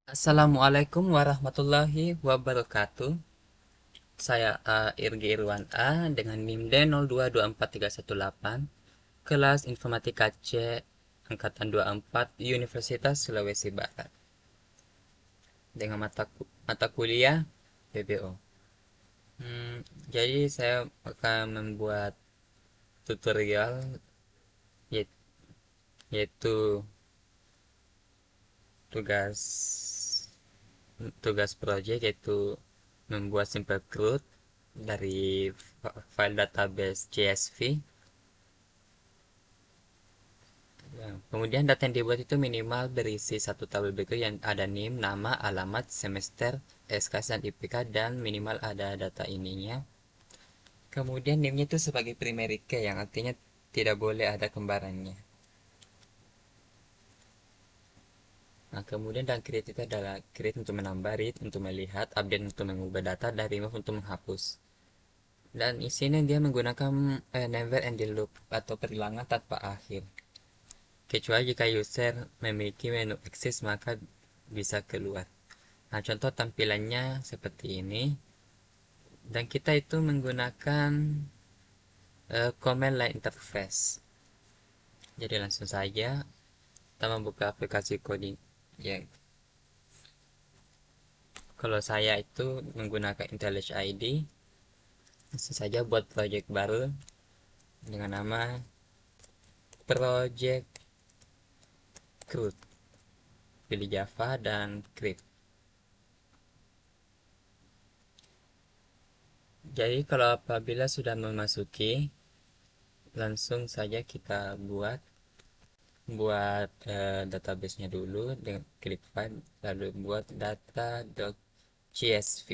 Assalamualaikum warahmatullahi wabarakatuh. Saya Irgi Irwan A dengan NIM D0224318, kelas Informatika C angkatan 24 Universitas Sulawesi Barat. Dengan mata kuliah BBO. Jadi saya akan membuat tutorial yaitu tugas tugas proyek, yaitu membuat simple CRUD dari file database CSV. Ya, kemudian data yang dibuat itu minimal berisi satu tabel berikut yang ada NIM, nama, alamat, semester, SKS, dan IPK, dan minimal ada data ininya. Kemudian NIM-nya itu sebagai primary key, yang artinya tidak boleh ada kembarannya. Nah, kemudian dan create itu adalah create untuk menambah, read untuk melihat, update untuk mengubah data, dan remove untuk menghapus. Dan isinya dia menggunakan never ending loop atau perilangan tanpa akhir. Kecuali jika user memiliki menu exit maka bisa keluar. Nah, contoh tampilannya seperti ini. Dan kita itu menggunakan command line interface. Jadi langsung saja kita membuka aplikasi coding. Ya, kalau saya itu menggunakan IntelliJ ID, langsung saja buat project baru dengan nama project CRUD. Pilih Java dan create. Jadi kalau apabila sudah memasuki, langsung saja kita buat database-nya dulu dengan klik file, lalu buat data.csv.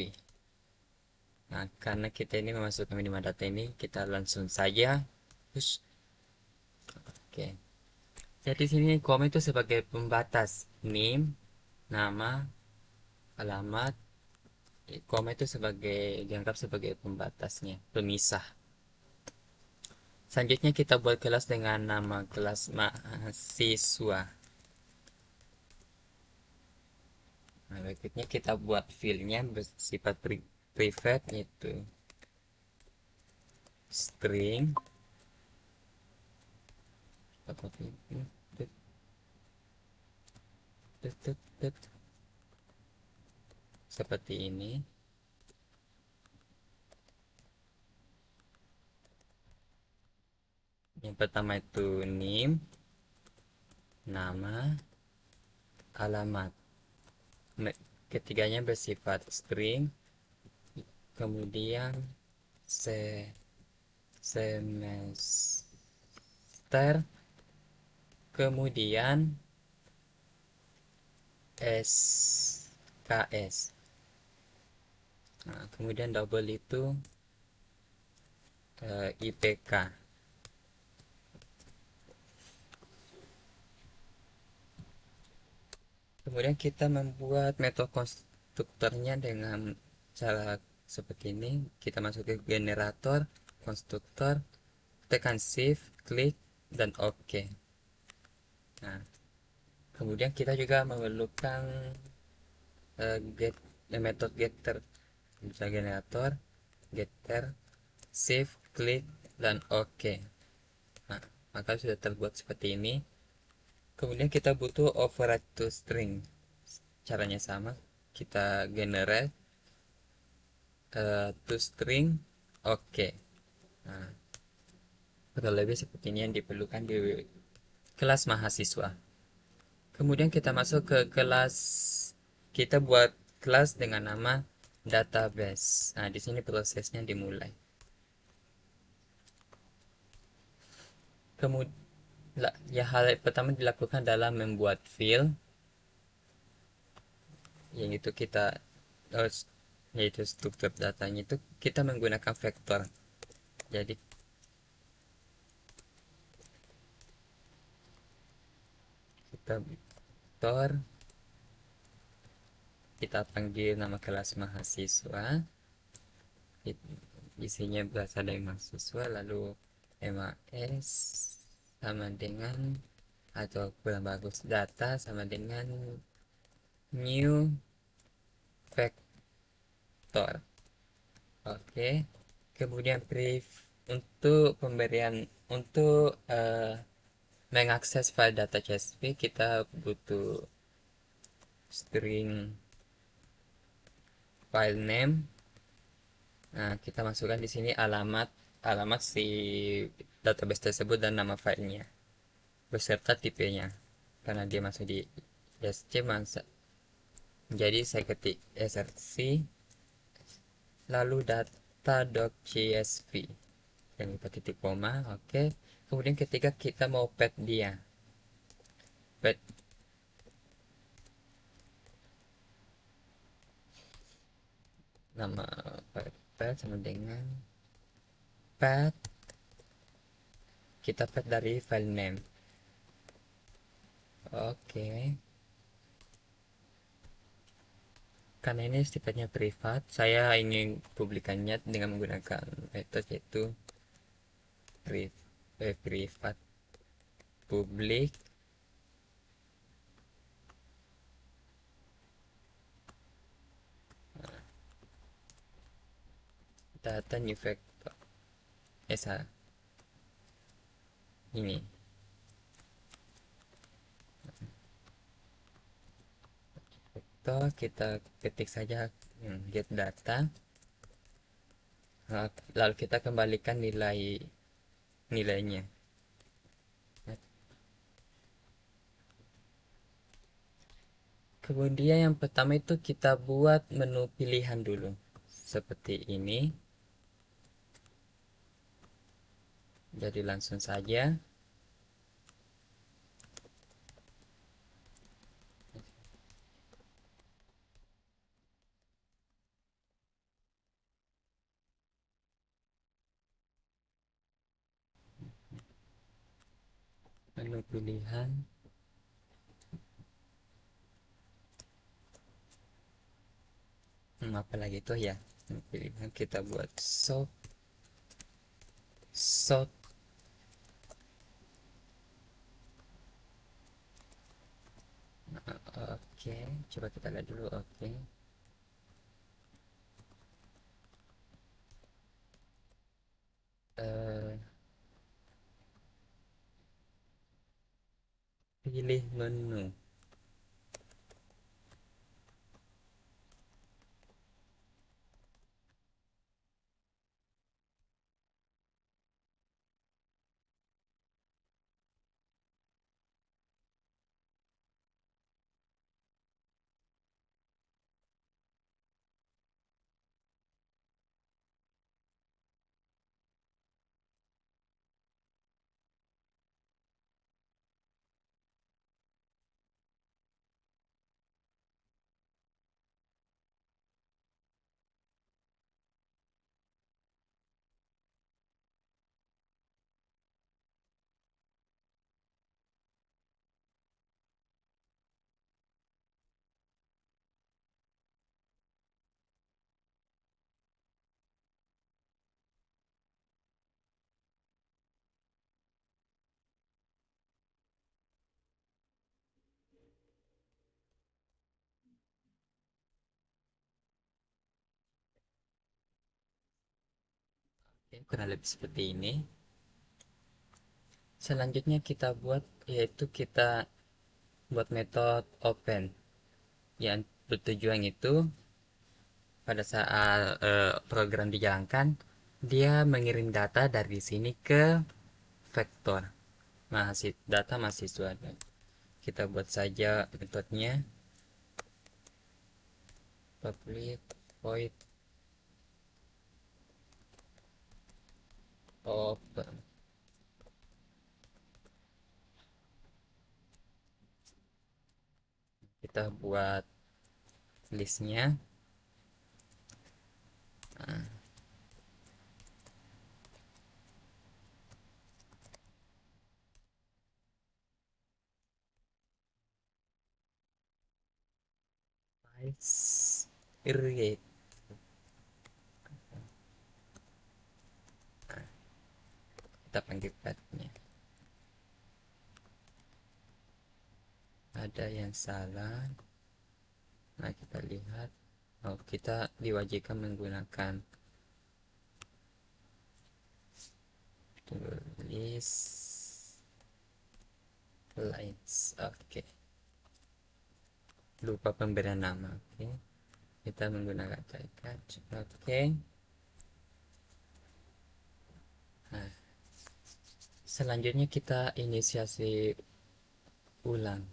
Nah, karena kita ini memasukkan minimal data ini, kita langsung saja push. Oke. Jadi sini koma itu sebagai pembatas name, nama, alamat. Koma itu dianggap sebagai pembatasnya, pemisah. Selanjutnya kita buat kelas dengan nama kelas mahasiswa. Nah, berikutnya kita buat filenya bersifat private, yaitu string. Seperti ini. Yang pertama itu name, nama, alamat. Ketiganya bersifat string. Kemudian semester, kemudian SKS. Nah, kemudian double itu IPK. Kemudian kita membuat metode konstruktornya dengan cara seperti ini. Kita masuk ke generator, konstruktor, tekan shift, klik, dan OK. Nah, kemudian kita juga memerlukan metode getter. Bisa generator, getter, shift, klik, dan OK. Nah, maka sudah terbuat seperti ini. Kemudian kita butuh override to string. Caranya sama. Kita generate to string. Oke. Nah, kurang lebih seperti ini yang diperlukan di kelas mahasiswa. Kemudian kita masuk ke kelas, kita buat kelas dengan nama database. Nah, di sini prosesnya dimulai. Kemudian ya, hal pertama dilakukan adalah membuat field, yaitu kita uh, yaitu struktur datanya itu kita menggunakan vektor. Jadi kita vektor, kita panggil nama kelas mahasiswa, isinya berasal dari mahasiswa, lalu MAS sama dengan, atau kurang bagus, data sama dengan new vector. Oke. Kemudian brief untuk pemberian untuk mengakses file data CSV kita butuh string file name. Nah, kita masukkan di sini alamat alamat si database tersebut dan nama filenya beserta tipenya. Karena dia masuk di ESC, jadi saya ketik src lalu data.csv dan lupa titik koma. Oke. Kemudian ketika kita mau pet dia, pet nama pet sama dengan pet, kita pet dari file name. Oke. Karena ini sifatnya privat, saya ingin publikannya dengan menggunakan metode yaitu privat public data new vector. Salah. Ini vector, kita ketik saja get data, lalu kita kembalikan nilainya. Kemudian yang pertama itu kita buat menu pilihan dulu seperti ini. Jadi langsung saja menu pilihan. Apalagi itu ya, menu pilihan kita buat sort. Oke, coba kita lihat dulu. Oke. Eh, pilih menu. Oke, kurang lebih seperti ini. Selanjutnya kita buat yaitu kita buat metode open yang bertujuan itu pada saat program dijalankan dia mengirim data dari sini ke vektor data mahasiswa. Kita buat saja metodenya public void open. Kita buat listnya. Irrigate. Kita panggil petnya. Ada yang salah. Nah, kita lihat. Oh, kita diwajibkan menggunakan tulis lines. Oke. Lupa pemberian nama. Oke. Kita menggunakan typecast. Oke. Nah, selanjutnya kita inisiasi ulang.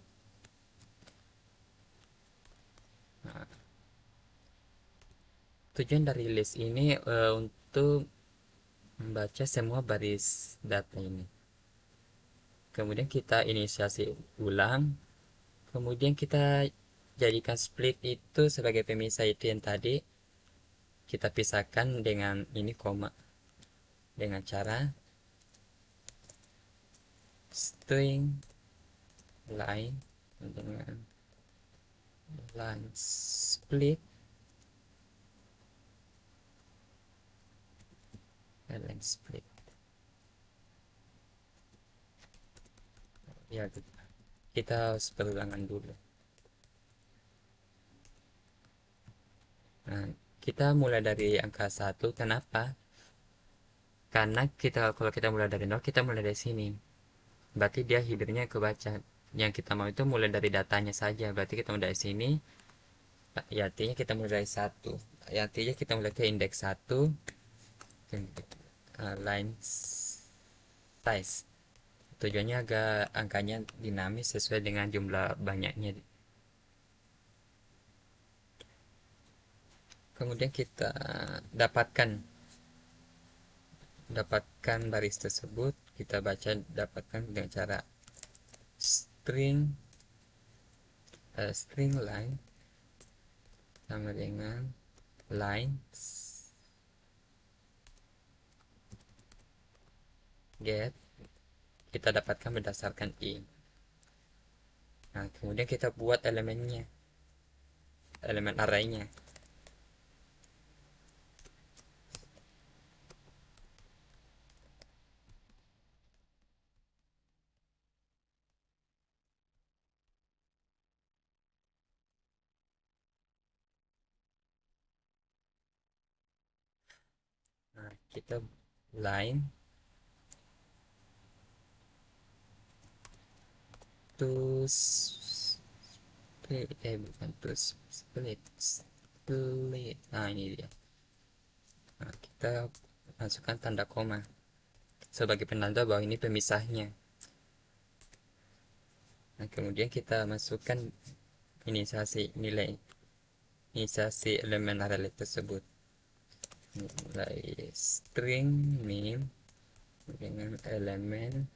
Nah, tujuan dari list ini untuk membaca semua baris data ini. Kemudian kita inisiasi ulang. Kemudian kita jadikan split itu sebagai pemisah itu yang tadi kita pisahkan dengan ini koma, dengan cara string line dengan line split dan line split. Ya, kita harus perulangan dulu. Nah, kita mulai dari angka 1. Kenapa? Karena kalau kita mulai dari 0, kita mulai dari sini. Berarti dia headernya kebaca. Yang kita mau itu mulai dari datanya saja. Berarti kita mulai dari sini. Ya, artinya kita mulai dari 1. Ya, artinya kita mulai ke indeks 1. Line size. Tujuannya agar angkanya dinamis sesuai dengan jumlah banyaknya. Kemudian kita dapatkan dapatkan baris tersebut, kita baca dapatkan dengan cara string string line sama dengan line get, kita dapatkan berdasarkan int. Nah, kemudian kita buat elemennya, elemen arraynya. Nah, kita line to split, bukan to split, split. Nah, ini dia. Nah, kita masukkan tanda koma sebagai penanda bahwa ini pemisahnya. Nah, kemudian kita masukkan inisiasi nilai, inisiasi elemen array tersebut. Nilai string name dengan elemen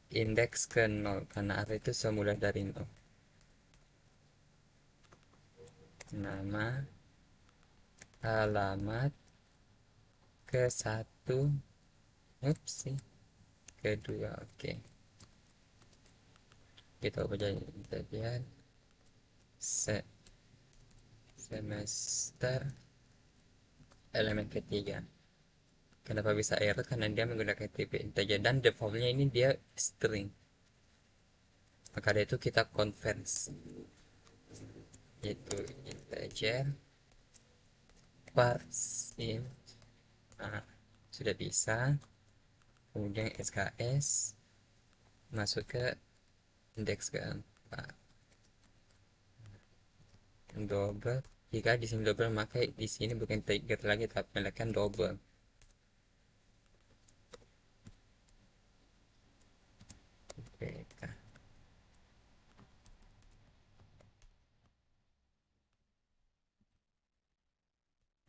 indeks ke 0 karena array itu semula dari 0. Nama, alamat, ke 1, upsi, kedua, oke. Kita ubah jadi semester elemen ketiga. Kenapa bisa error? Karena dia menggunakan tipe integer dan defaultnya ini dia string. Maka dari itu kita convert yaitu integer parsim. Nah, sudah bisa. Kemudian SKS masuk ke indeks keempat. Double. Jika di sini double, maka di sini bukan integer lagi tapi melakukan double. PK.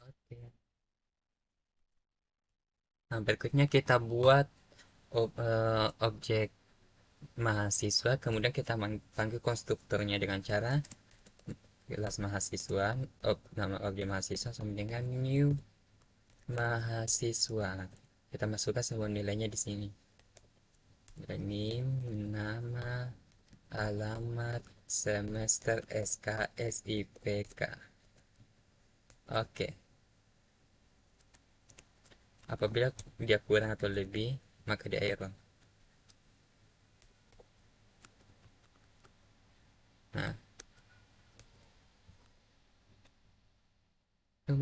Oke. Nah, berikutnya kita buat objek mahasiswa, kemudian kita panggil konstruktornya dengan cara kelas mahasiswa, nama objek mahasiswa sama dengan new mahasiswa. Kita masukkan semua nilainya di sini. Name, nama, alamat, semester, SKS, IPK. Oke. Apabila dia kurang atau lebih, maka dia error. Nah,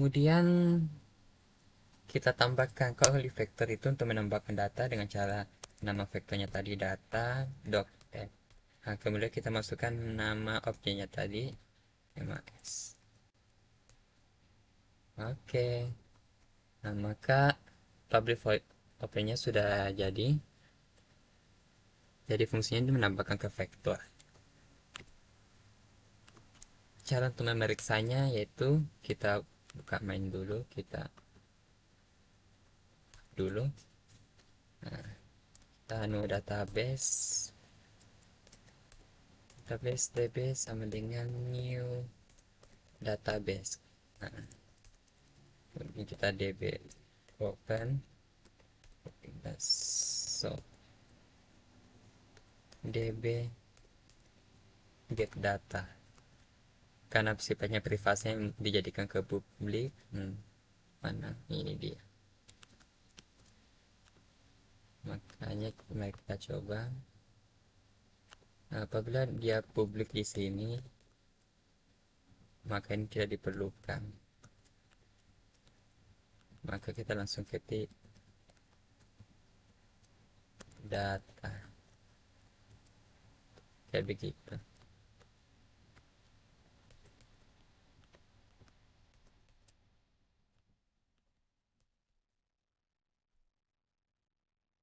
kemudian kita tambahkan calling vector itu untuk menambahkan data dengan cara nama vektornya tadi data doc f. Nah, kemudian kita masukkan nama objeknya tadi mas. Oke. Nah, maka public void objeknya sudah jadi. Jadi fungsinya itu menambahkan ke vektor. Cara untuk memeriksanya yaitu kita buka main dulu, kita dulu. Nah, kita anu database db sama dengan new database. Nah, ini kita db open, so db get data karena sifatnya privasi yang dijadikan ke publik. Mana ini dia, makanya mari kita coba. Nah, apabila dia publik di sini maka ini tidak diperlukan, maka kita langsung ketik data kayak begitu.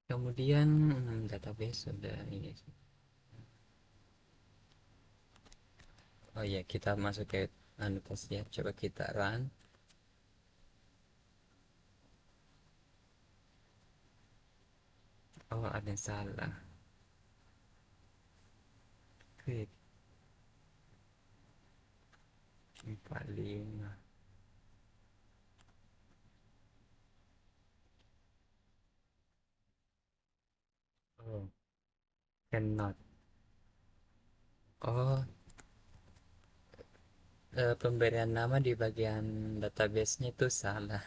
Kemudian database sudah ini. Oh ya, kita masuk ke anotasi ya, coba kita run. Oh, ada yang salah, klik 45. Oh, cannot. Oh, pemberian nama di bagian database-nya itu salah.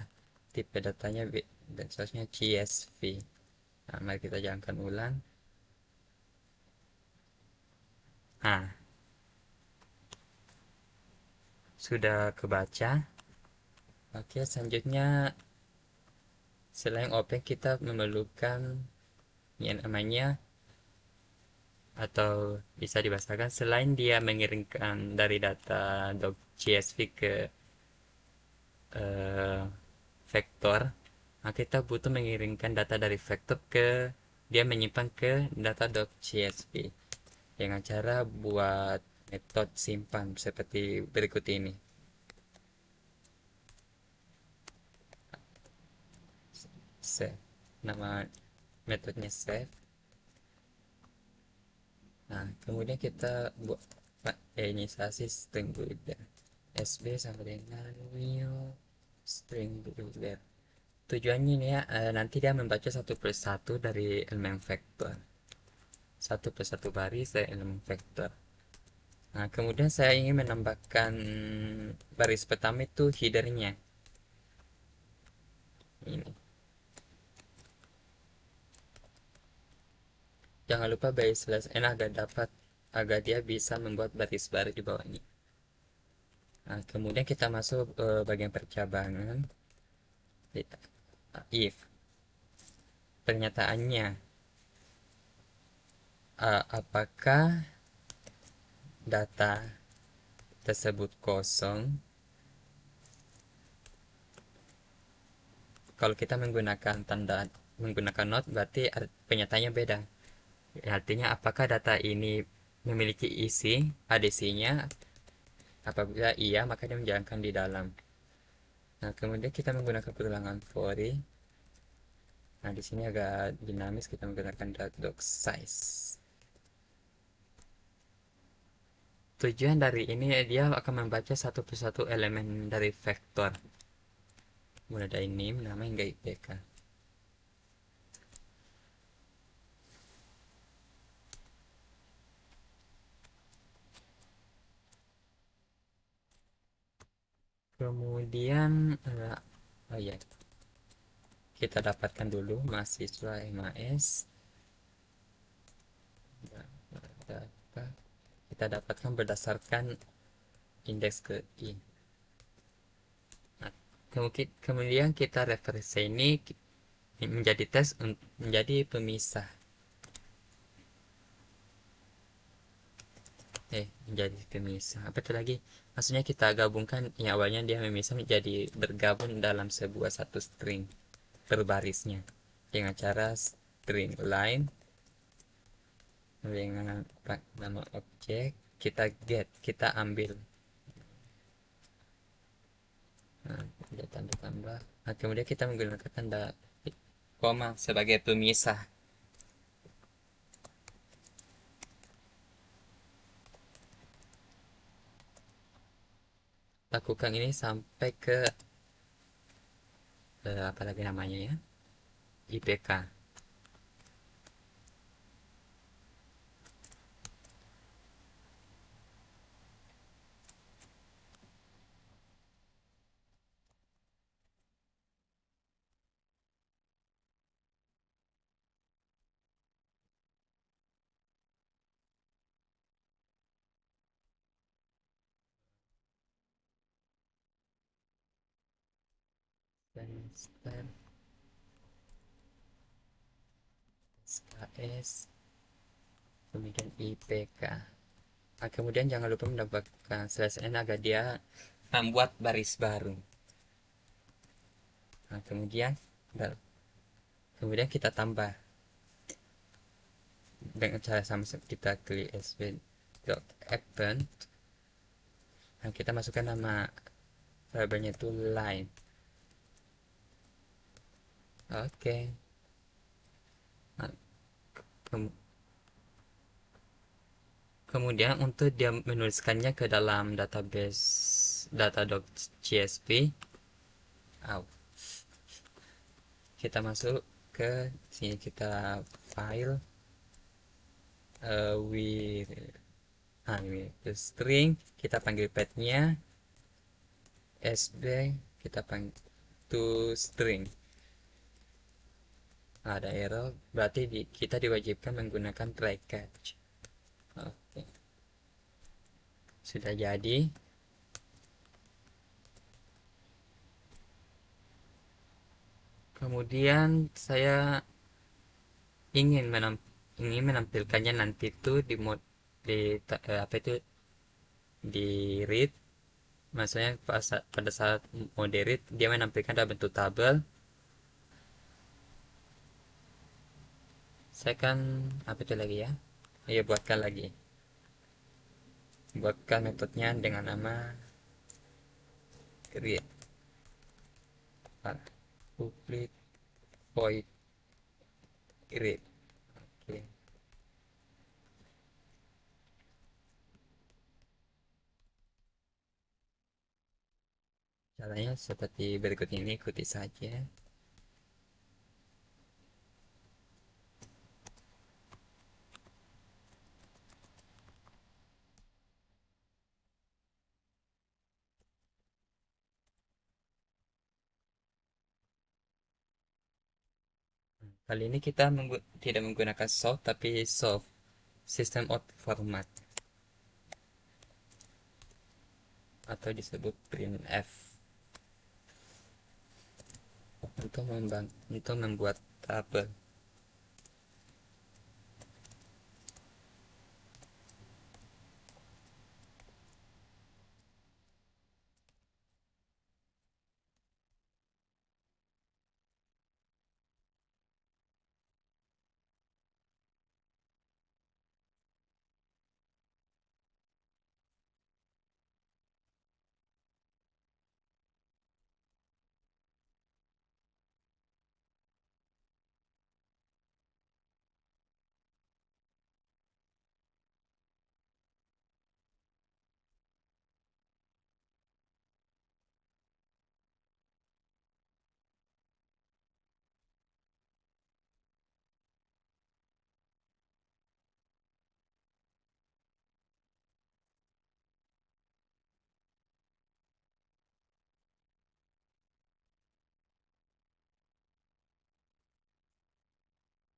Tipe datanya dan seharusnya CSV. Nah, mari kita jalankan ulang. Nah, sudah kebaca. Oke, selanjutnya selain open kita memerlukan yang namanya, atau bisa dibahasakan selain dia mengirimkan dari data .csv ke eh, vektor, maka kita butuh mengirimkan data dari vektor ke dia menyimpan ke data.csv dengan cara buat metode simpan seperti berikut ini. Save, nama metodenya save. Nah, kemudian kita buat inisiasi string builder sb sama dengan new string builder. Tujuannya ini ya, nanti dia membaca satu persatu dari elemen vektor, satu persatu baris dari elemen vektor. Nah, kemudian saya ingin menambahkan baris pertama itu headernya ini. Jangan lupa baris slash n agar dia bisa membuat baris baru di bawahnya. Nah, kemudian kita masuk bagian percabangan. If pernyataannya apakah data tersebut kosong. Kalau kita menggunakan not berarti pernyataannya beda. Artinya apakah data ini memiliki isi, ada isinya. Apabila iya, maka dia menjalankan di dalam. Nah, kemudian kita menggunakan pertulangan Fori. Nah, di sini agak dinamis, kita menggunakan doc size. Tujuan dari ini dia akan membaca satu persatu elemen dari vektor, mulai dari name, nama hingga IPK. Kemudian oh ya, kita dapatkan dulu mahasiswa MAS. Data kita dapatkan berdasarkan indeks ke I. Nah, Kemudian kita reverse ini menjadi tes menjadi pemisah. Menjadi pemisah. Apa itu lagi? Maksudnya kita gabungkan yang awalnya dia memisah menjadi bergabung dalam sebuah satu string berbarisnya dengan cara string line dengan nama objek kita get, kita ambil. Nah, ada tanda tambah. Nah, kemudian kita menggunakan tanda koma sebagai pemisah. Lakukan ini sampai ke apa lagi namanya ya? IPK. Dan start SKS kemudian IPK. Nah, kemudian jangan lupa mendapatkan slash n agar dia membuat baris baru. Nah, kemudian kita tambah dengan cara sama, kita klik sv.append. Nah, kita masukkan nama variabelnya itu line. Oke. Nah, kemudian untuk dia menuliskannya ke dalam database data.csv, kita masuk ke sini, kita file with the string, kita panggil path-nya sb, kita panggil to string. Ada error, berarti kita diwajibkan menggunakan try catch. Oke, sudah jadi. Kemudian saya ingin menampilkannya nanti itu di mode apa itu, di read. Maksudnya pada saat mode read dia menampilkan dalam bentuk tabel. Saya kan apa itu lagi ya, ya buatkan metodenya dengan nama create public void create. Oke. Caranya seperti berikut ini, ikuti saja. Kali ini kita tidak menggunakan soft tapi soft system out format atau disebut printf untuk membuat tabel.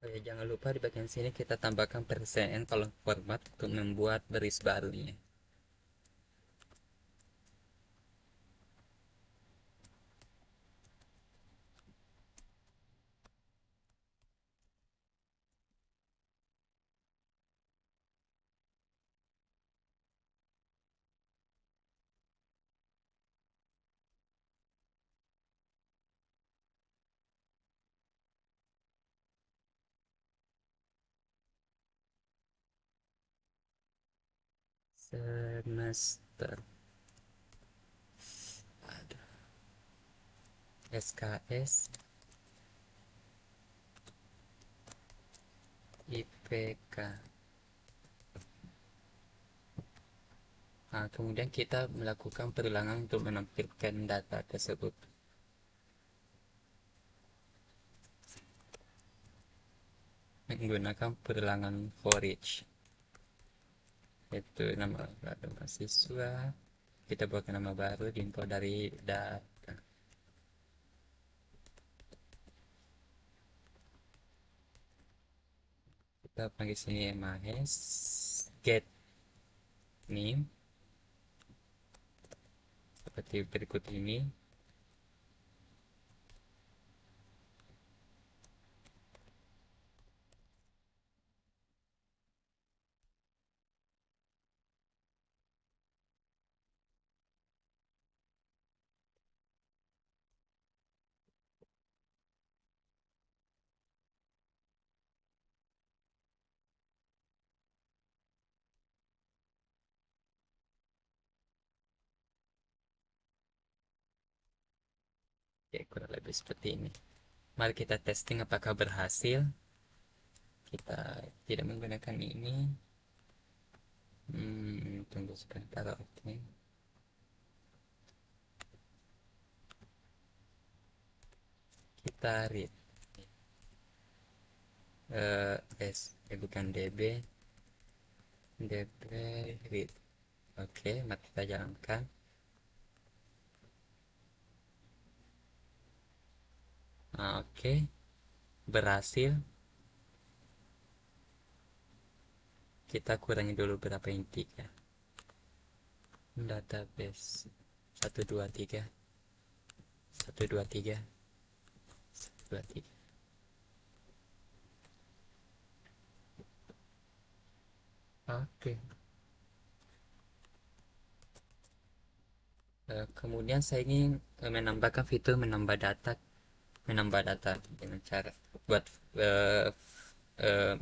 Oh ya, jangan lupa di bagian sini kita tambahkan persen kolom format untuk membuat baris barunya. semester. Aduh. SKS IPK. Nah, kemudian kita melakukan perulangan untuk menampilkan data tersebut menggunakan perulangan for each. Itu nama baru mahasiswa. Kita buat nama baru diimport dari data. Kita panggil sini Mahes get name seperti berikut ini. Ya, kurang lebih seperti ini. Mari kita testing apakah berhasil. Kita tidak menggunakan ini. Tunggu sebentar. Oke. Kita read bukan db read. Oke, mari kita jalankan. Nah, oke, berhasil. Kita kurangi dulu berapa yang 3. Database 123 123 123. Oke. Kemudian saya ingin menambahkan fitur menambah data dengan cara buat uh, uh,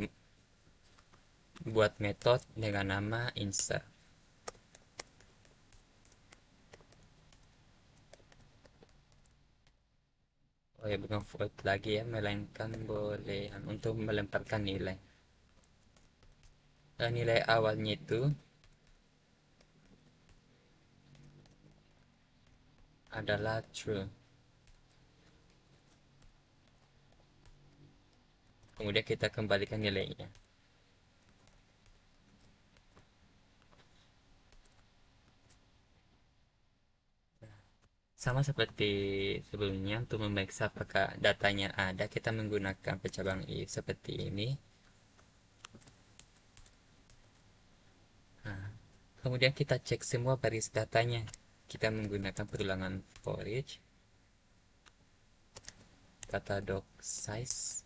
buat metode dengan nama insert. Oh ya, bukan void lagi ya, melainkan boleh untuk melemparkan nilai. Nilai awalnya itu adalah true. Kemudian kita kembalikan nilainya. Sama seperti sebelumnya, untuk memeriksa apakah datanya ada, kita menggunakan pencabang if seperti ini. Nah, kemudian kita cek semua baris datanya. Kita menggunakan perulangan for each. Kata doc size.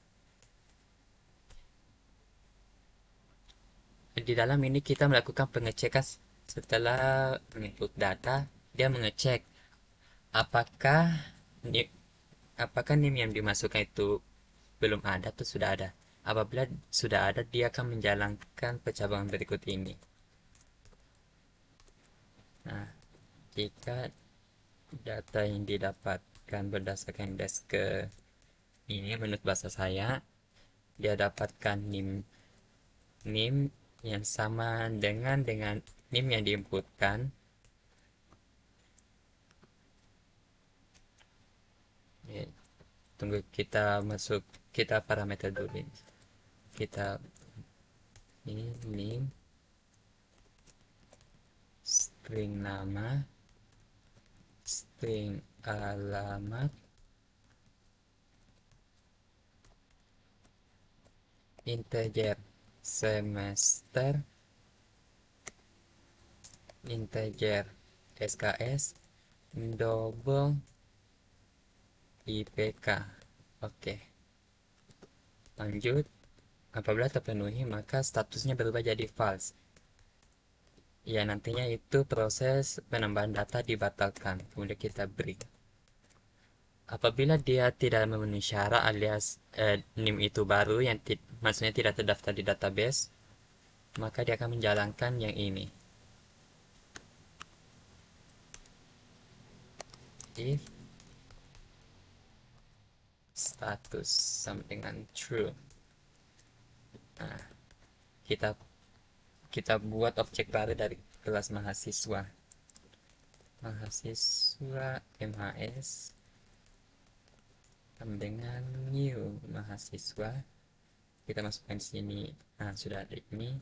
Di dalam ini kita melakukan pengecekan setelah menginput data. Dia mengecek apakah apakah NIM yang dimasukkan itu belum ada atau sudah ada. Apabila sudah ada, dia akan menjalankan pencabangan berikut ini. Nah, jika data yang didapatkan berdasarkan indeks ke ini menurut bahasa saya, dia dapatkan NIM yang sama dengan NIM yang diinputkan. Ya, tunggu, kita parameter dulu ini. Kita ini NIM string nama, string alamat, integer semester, integer SKS, double IPK. Oke, lanjut. Apabila terpenuhi, maka statusnya berubah jadi false. Ya, nantinya itu proses penambahan data dibatalkan. Kemudian kita break. Apabila dia tidak memenuhi syarat alias NIM itu baru yang maksudnya tidak terdaftar di database, maka dia akan menjalankan yang ini. if status sama dengan true. Nah, kita kita buat objek baru dari kelas mahasiswa. Mahasiswa MHS sama dengan new mahasiswa. Kita masukkan di sini. Nah, sudah ada ini.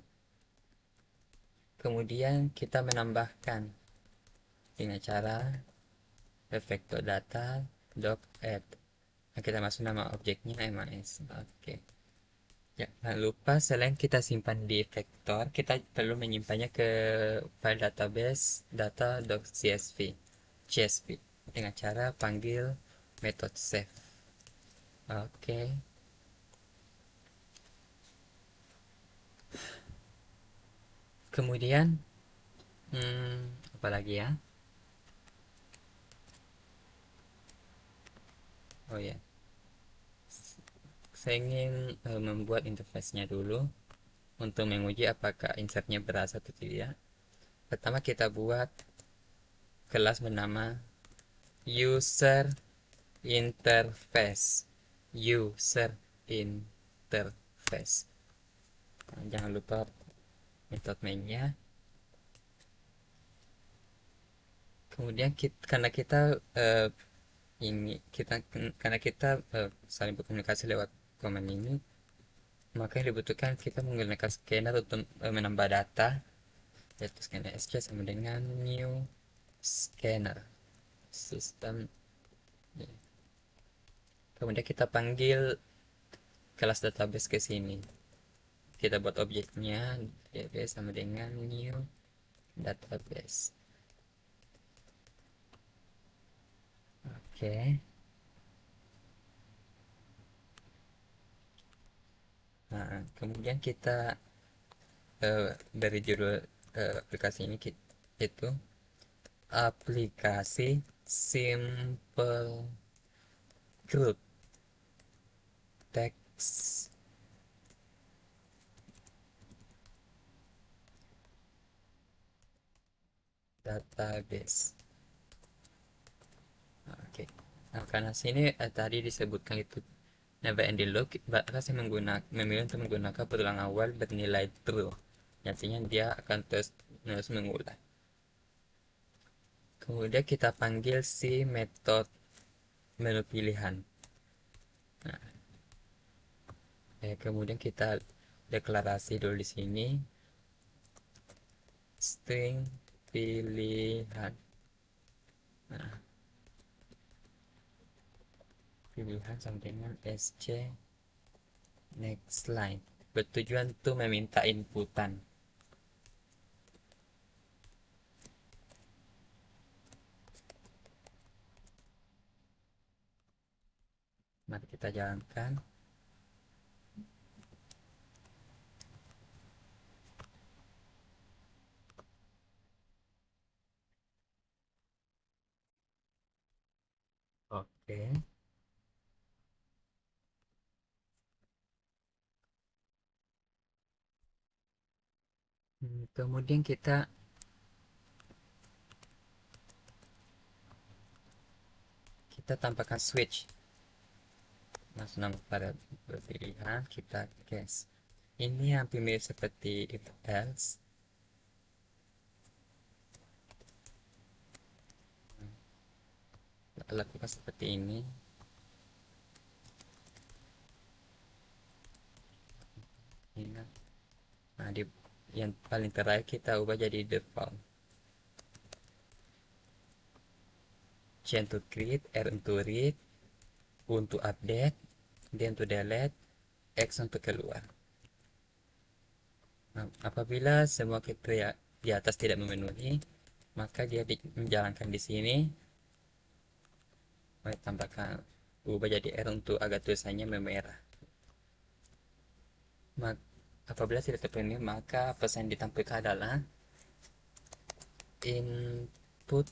Kemudian kita menambahkan dengan cara refactor data doc add. Nah, kita masuk nama objeknya MAS. Oke. Ya, jangan lupa selain kita simpan di vektor, kita perlu menyimpannya ke file database data.csv dengan cara panggil method save. Oke. Kemudian, apa lagi ya? Oh ya, saya ingin membuat interface-nya dulu untuk menguji apakah insertnya berhasil atau tidak. Pertama kita buat kelas bernama user interface. User interface. Nah, jangan lupa metode mainnya. Kemudian karena kita ini kita karena kita saling berkomunikasi lewat komen ini, maka yang dibutuhkan kita menggunakan scanner untuk menambah data, yaitu scanner SC sama dengan new scanner system. Kemudian kita panggil kelas database ke sini. Kita buat objeknya database sama dengan new database. Oke. Nah, kemudian kita dari judul aplikasi ini itu aplikasi simple group text database. Oke. Nah, karena sini tadi disebutkan itu never ending loop, maka saya memilih untuk menggunakan petualang awal bernilai true. Artinya dia akan terus mengulang. Kemudian kita panggil si metode menu pilihan. Nah, kemudian kita deklarasi dulu di sini string pilihan. Nah, pilihan sama dengan sc next line. Bertujuan tuh meminta inputan. Mari kita jalankan. Oke. Kemudian kita tambahkan switch. Masuk nama pada pilihan kita case. Ini hampir mirip seperti if else. Lakukan seperti ini. Nah, di yang paling terakhir kita ubah jadi default. C untuk create, R untuk read, U untuk update, D untuk delete, X untuk keluar. Nah, apabila semua kriteria di atas tidak memenuhi, maka dia menjalankan di sini. Tambahkan ubah jadi R untuk agar tulisannya memerah. Apabila tidak terpenuhi, maka pesan yang ditampilkan adalah input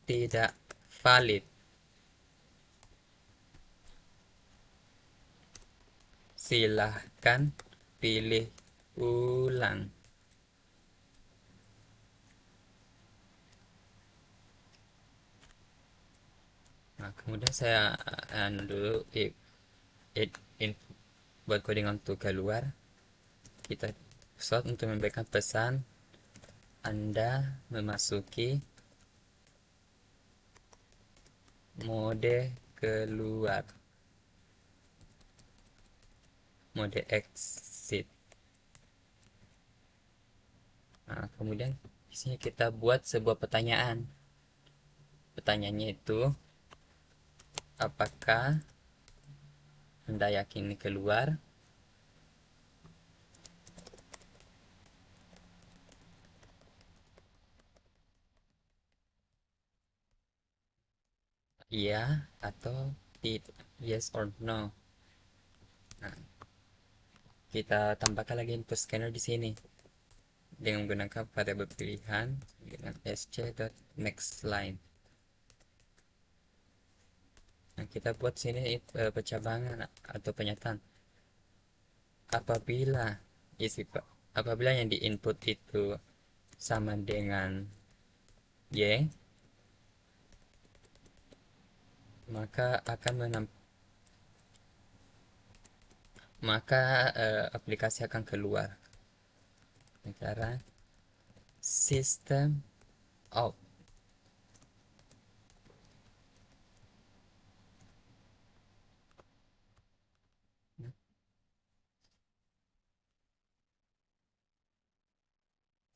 tidak valid. Silahkan pilih ulang. Nah, kemudian saya dulu it, in, buat coding untuk keluar, kita slot untuk memberikan pesan Anda memasuki mode keluar, mode exit. Nah, kemudian di sini kita buat sebuah pertanyaan. Pertanyaannya itu, apakah Anda yakin keluar? Iya atau tidak? Yes or no? Nah, kita tambahkan lagi input scanner di sini dengan menggunakan variabel pilihan dengan sc.next line. Nah, kita buat sini percabangan atau pernyataan. Apabila isi apabila yang diinput itu sama dengan y, maka akan maka aplikasi akan keluar. Sekarang system out.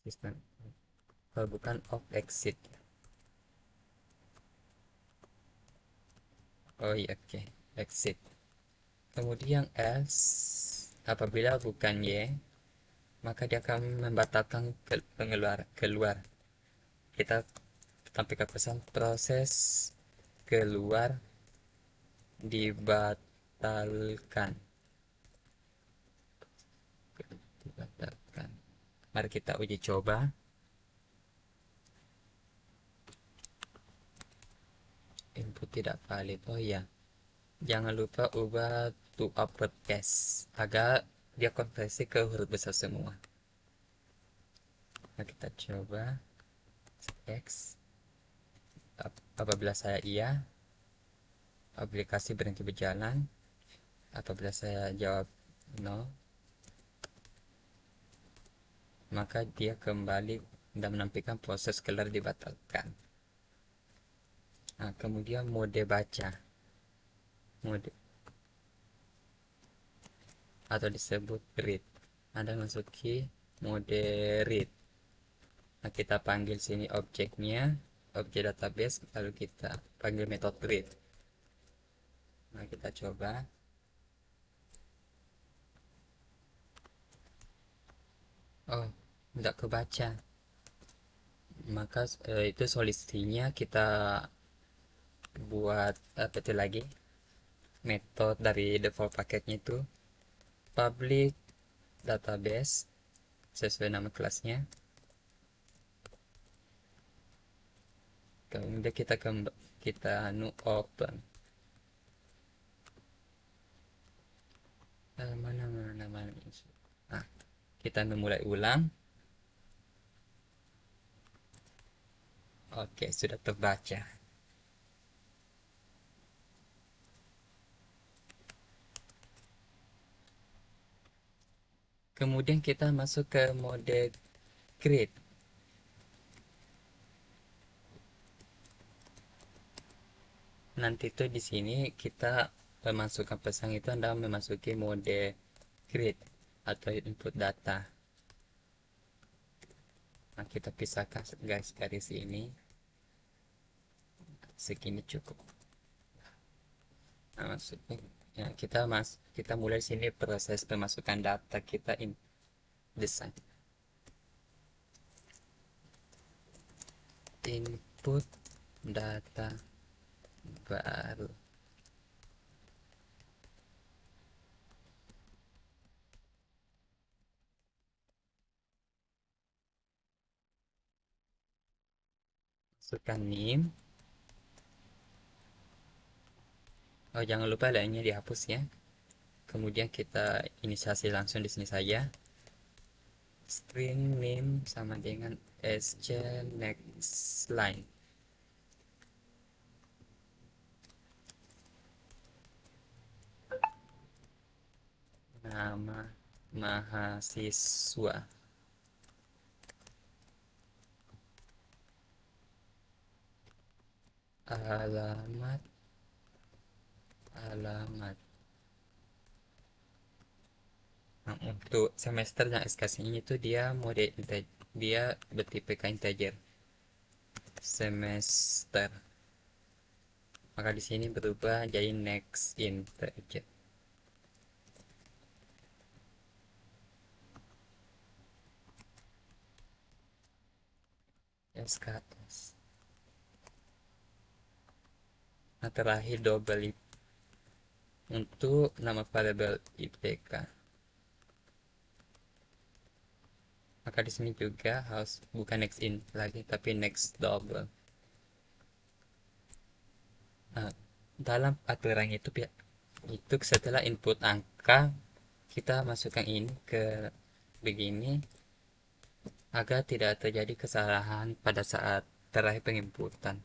System, kalau bukan of exit. Oh iya, oke, okay. Exit. Kemudian else, apabila bukan y, maka dia akan membatalkan keluar. Kita tampilkan pesan proses keluar dibatalkan. Dibatalkan. Mari kita uji coba. Input tidak valid. Oh iya, jangan lupa ubah to uppercase agar dia konversi ke huruf besar semua. Nah, kita coba X. Apabila saya iya, aplikasi berhenti berjalan. Apabila saya jawab no, maka dia kembali dan menampilkan proses keluar dibatalkan. Nah, kemudian mode baca, mode atau disebut read. Anda masuki mode read. Nah, kita panggil sini objeknya, objek database, lalu kita panggil metode read. Nah, kita coba. Oh, tidak kebaca. Maka itu solusinya kita buat apa itu lagi? Metode dari default paketnya itu public database sesuai nama kelasnya. Kemudian kita open. Mana. Nah, kita mulai ulang. Oke, sudah terbaca. Kemudian kita masuk ke mode create. Nanti tuh di sini kita memasukkan pesan itu Anda memasuki mode create atau input data. Nah, kita pisahkan guys garis ini. Segini cukup. Nah, maksudnya ya, kita mulai sini proses pemasukan data kita desain. Input data baru. Masukkan name. Oh, jangan lupa lainnya dihapus ya. Kemudian kita inisiasi langsung di sini saja. String name sama dengan sc next line. nama mahasiswa. Alamat, alamat. Nah, untuk semester yang SKS-nya itu dia mode dia bertipe integer semester. Maka di sini berubah jadi next integer. SKS. Nah, terakhir double untuk nama variabel IPK. Maka di sini juga harus bukan next int lagi tapi next double. Nah, dalam aturan itu setelah input angka kita masukkan ini ke begini agar tidak terjadi kesalahan pada saat terakhir penginputan.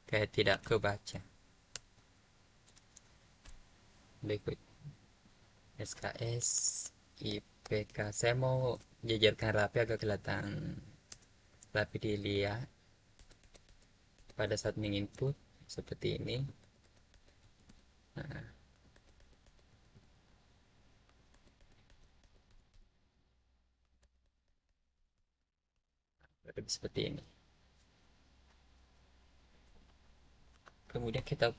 Kayak tidak kebaca. Berikut SKS IPK. Saya mau jajarkan rapi agar kelihatan rapi dilihat pada saat menginput seperti ini. Nah, seperti ini. Kemudian kita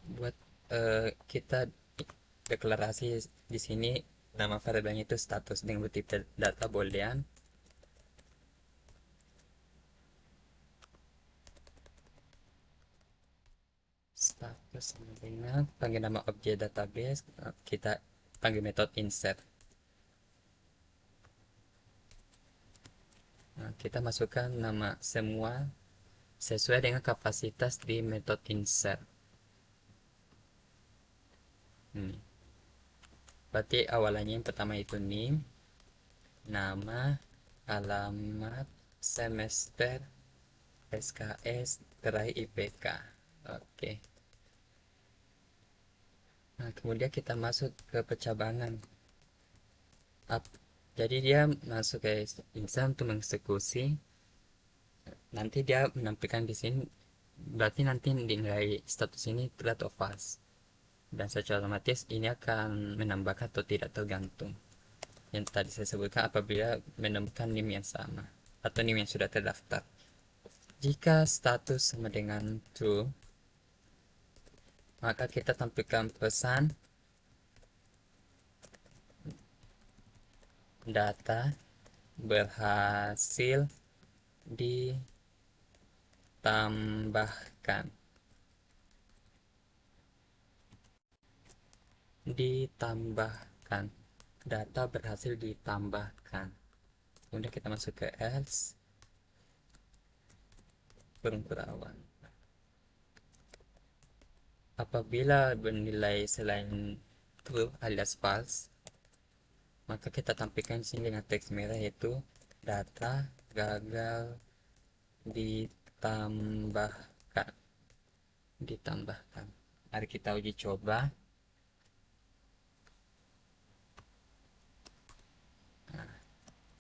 deklarasi di sini nama variabelnya itu status dengan bertipe data boolean. Status dengan panggil nama objek database, kita panggil metode insert. Nah, kita masukkan nama semua sesuai dengan kapasitas di metode insert. Berarti awalannya yang pertama itu name, nama, alamat, semester, SKS, terakhir IPK. Oke. Nah, kemudian kita masuk ke pencabangan. Jadi dia masuk ke insan untuk mengeksekusi. Nanti dia menampilkan di sini. Berarti nanti nilai status ini telah atau false. Dan secara otomatis ini akan menambahkan atau tidak tergantung. Yang tadi saya sebutkan apabila menemukan NIM yang sama atau NIM yang sudah terdaftar. Jika status sama dengan true, maka kita tampilkan pesan data berhasil ditambahkan. Ditambahkan. Data berhasil ditambahkan. Kemudian kita masuk ke else. Kurung perawan. Apabila bernilai selain true alias false, maka kita tampilkan sini dengan teks merah yaitu data gagal ditambahkan. Ditambahkan. Mari kita uji coba. Nah,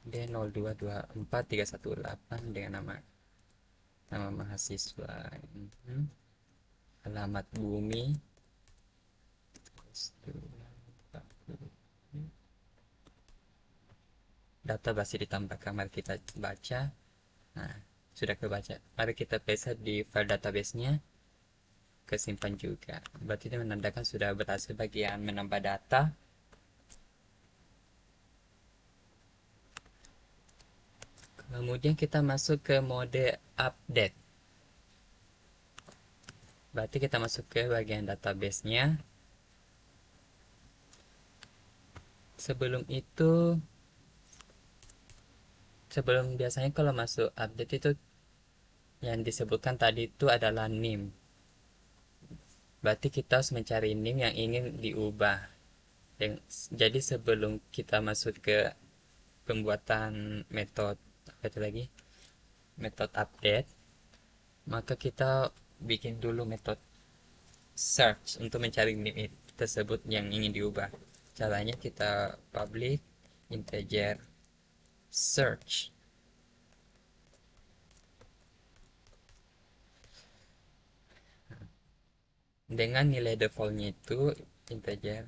D0224318 dengan nama mahasiswa. Alamat bumi. Data masih ditambahkan. Mari kita baca. Nah, sudah kebaca. Mari kita paste di file database-nya. Kesimpan juga. Berarti itu menandakan sudah berhasil bagian menambah data. Kemudian kita masuk ke mode update. Berarti kita masuk ke bagian database-nya. Sebelum itu, biasanya kalau masuk update itu yang disebutkan tadi itu adalah NIM. Berarti kita harus mencari NIM yang ingin diubah. Jadi sebelum kita masuk ke pembuatan metode apa itu lagi? Metode update, maka kita bikin dulu metode search untuk mencari NIM itu. tersebut yang ingin diubah. Caranya kita public integer search dengan nilai defaultnya itu integer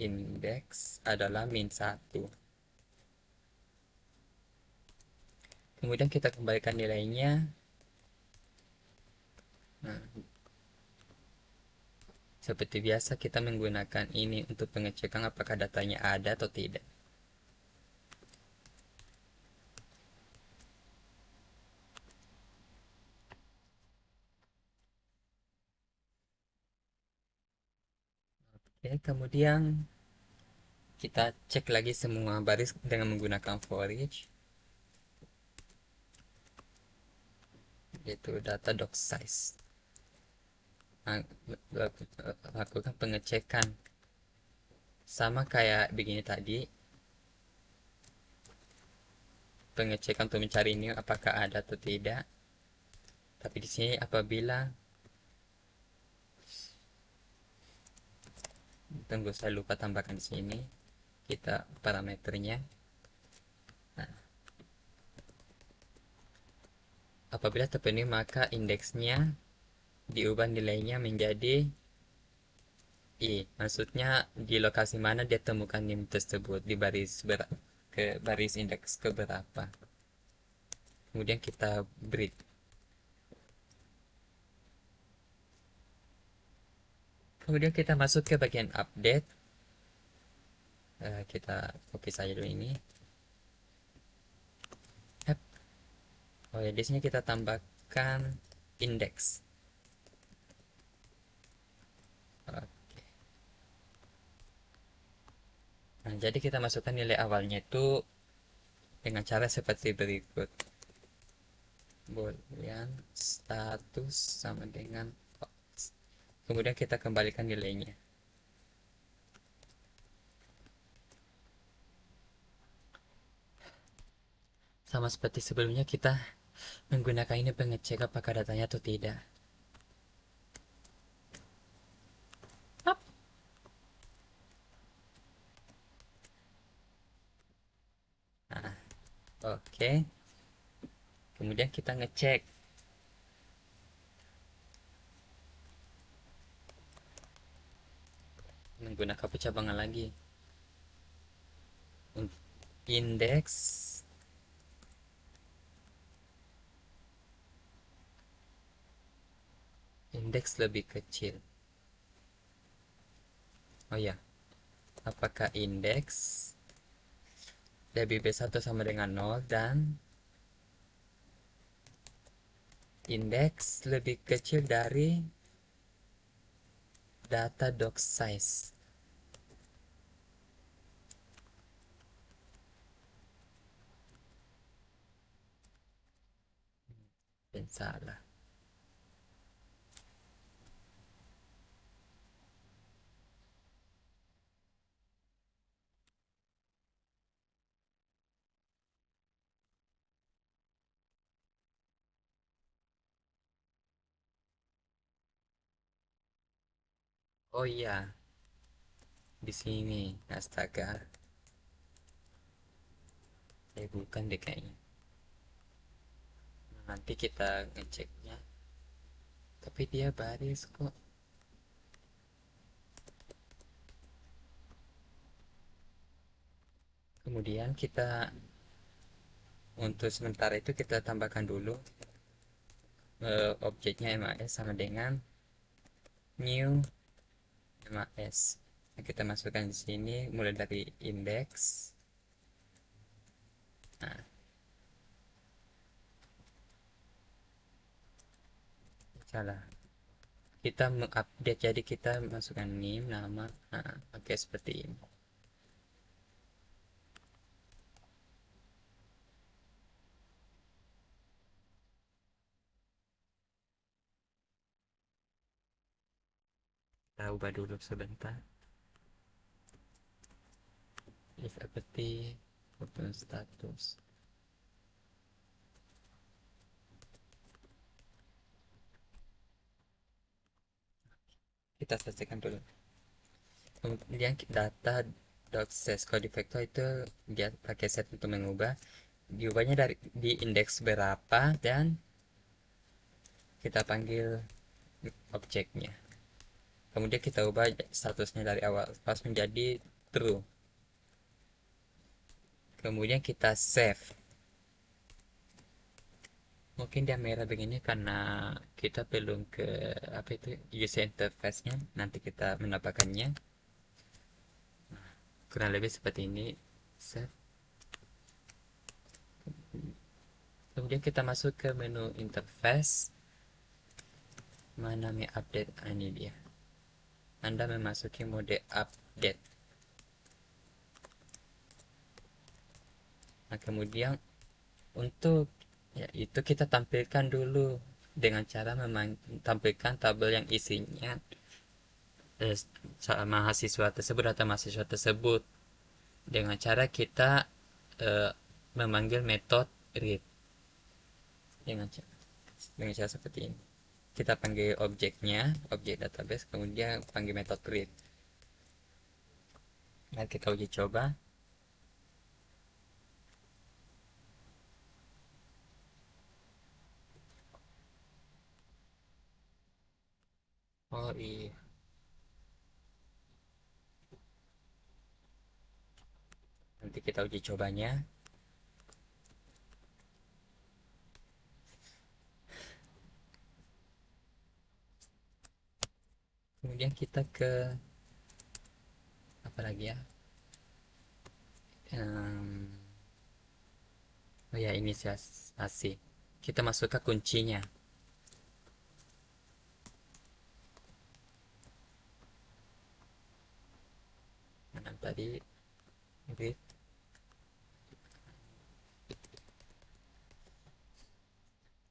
index adalah min 1. Kemudian kita kembalikan nilainya. Nah, seperti biasa kita menggunakan ini untuk pengecekan apakah datanya ada atau tidak. Oke, kemudian kita cek lagi semua baris dengan menggunakan for each, yaitu data doc size. Nah, lakukan pengecekan sama kayak begini tadi, pengecekan untuk mencari ini apakah ada atau tidak. Tapi di sini apabila, tunggu saya lupa tambahkan di sini kita parameternya. Nah, apabila terpenuhi maka indeksnya diubah nilainya menjadi I, maksudnya di lokasi mana dia temukan NIM tersebut, di baris ke baris indeks ke berapa. Kemudian kita breed. Kemudian kita masuk ke bagian update. Kita copy saja dulu ini. Oh ya, di sini kita tambahkan indeks. Oke. Nah, jadi kita masukkan nilai awalnya itu dengan cara seperti berikut. Boolean status sama dengan false. Kemudian kita kembalikan nilainya. Sama seperti sebelumnya kita menggunakan ini pengecek apakah datanya atau tidak. Nah, oke. Kemudian kita ngecek menggunakan pencabangan lagi. Indeks indeks lebih kecil. Oh ya, apakah indeks lebih besar atau sama dengan 0 dan indeks lebih kecil dari data doc size. Dan salah. Oh iya, di sini. Astaga, bukan deh kayaknya. Nah, nanti kita ngeceknya. Tapi dia baris kok. Kemudian kita untuk sementara itu kita tambahkan dulu objeknya MAS sama dengan new MAS. Nah, kita masukkan di sini mulai dari index. Nah, salah. Kita mengupdate jadi kita masukkan name nama. Nah, oke seperti ini. Kita ubah dulu sebentar. Seperti open status. Kita selesaikan dulu. Kemudian data dot set kode vektor itu dia pakai set untuk mengubah, diubahnya dari di indeks berapa, dan kita panggil objeknya. Kemudian kita ubah statusnya dari awal pas menjadi true. Kemudian kita save. Mungkin dia merah begini karena kita belum ke apa itu user interface-nya. Nanti kita mendapatkannya kurang lebih seperti ini. Save. Kemudian kita masuk ke menu interface. Mana mi update? Ini dia. Anda memasuki mode update. Nah, kemudian untuk ya itu kita tampilkan dulu dengan cara tampilkan tabel yang isinya mahasiswa tersebut atau mahasiswa tersebut dengan cara kita eh, memanggil metode read dengan cara seperti ini. Kita panggil objeknya, objek database, kemudian panggil metode read. Mari kita uji coba. Oh iya, nanti kita uji cobanya. Kemudian kita ke apa lagi ya? Em, oh ya, inisiasi. Kita masuk ke kuncinya. Nah, tadi read.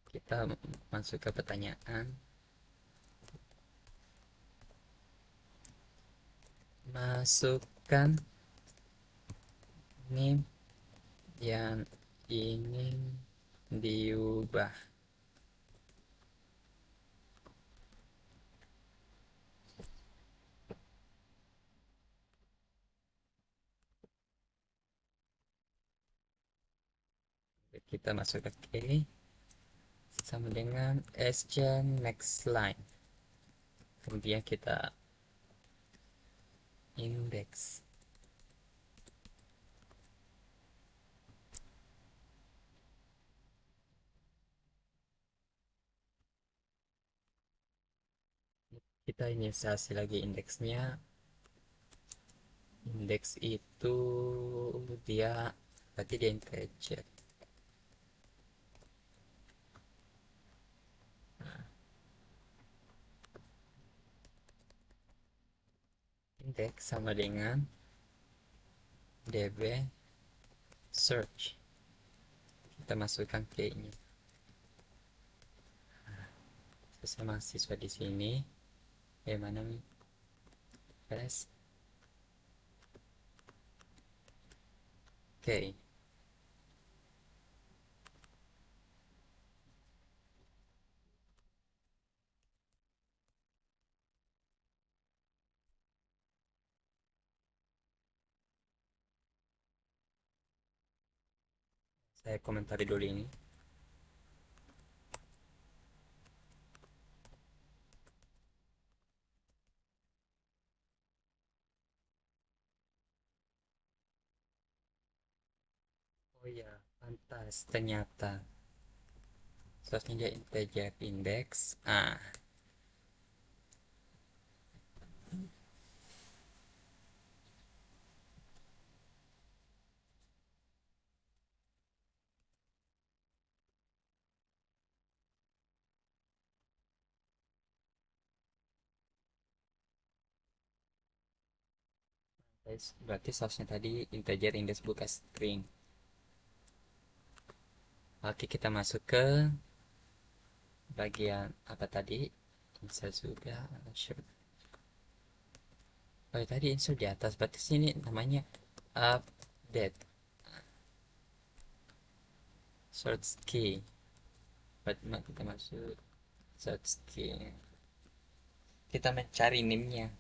Kita masuk ke pertanyaan. Masukkan name yang ingin diubah. Kita masuk ke key sama dengan sgen next line. Kemudian kita index. Kita inisiasi lagi indeksnya. Indeks itu dia berarti dia integer. Indeks sama dengan db search. Kita masukkan key-nya. Selesai mahasiswa di sini. Bagaimana nih? Press. Oke. Saya komentari dulu ini. Oh ya, pantas ternyata. Source-nya dia integer index. Ah, berarti source-nya tadi integer index bukan string. Oke, kita masuk ke bagian apa tadi? Insert juga. Sure. Oh, tadi insert di atas. Berarti sini namanya update search key. Berarti kita masuk search key. Kita mencari name-nya.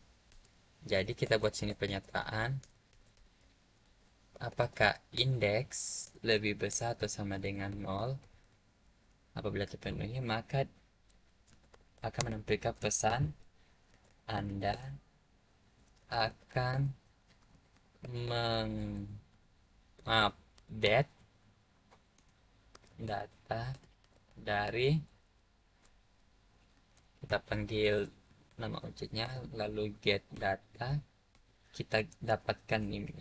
Jadi kita buat sini pernyataan, apakah indeks lebih besar atau sama dengan nol? Apabila terpenuhi, maka akan menampilkan pesan Anda akan mengupdate data dari, kita panggil nama objeknya, lalu get data, kita dapatkan ini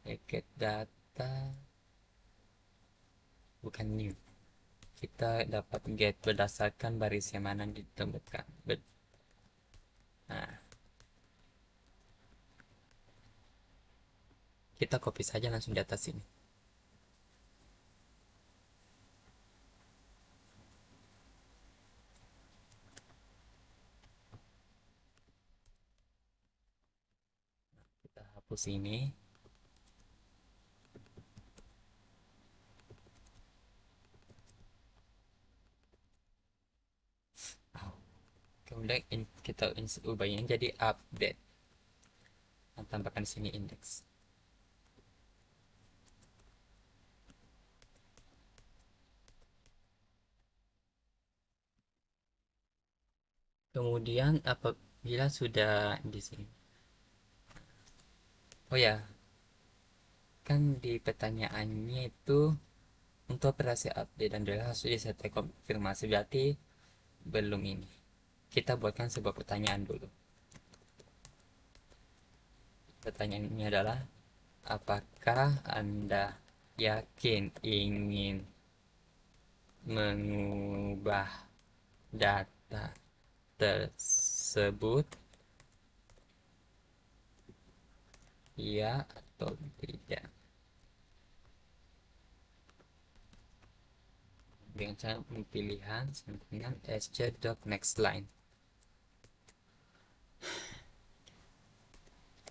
ya, get data, bukan new, kita dapat get berdasarkan baris yang mana ditemukan. Nah, kita copy saja langsung di atas ini. Kita hapus ini. Kemudian kita ubah ini jadi update. Nah, tambahkan sini indeks. Kemudian apabila sudah di sini. Oh ya, kan di pertanyaannya itu untuk operasi update dan data sudah saya konfirmasi, berarti belum ini. Kita buatkan sebuah pertanyaan dulu. Pertanyaannya adalah, apakah Anda yakin ingin mengubah data tersebut? Ya atau tidak? Dengan cara pilihan dengan next line.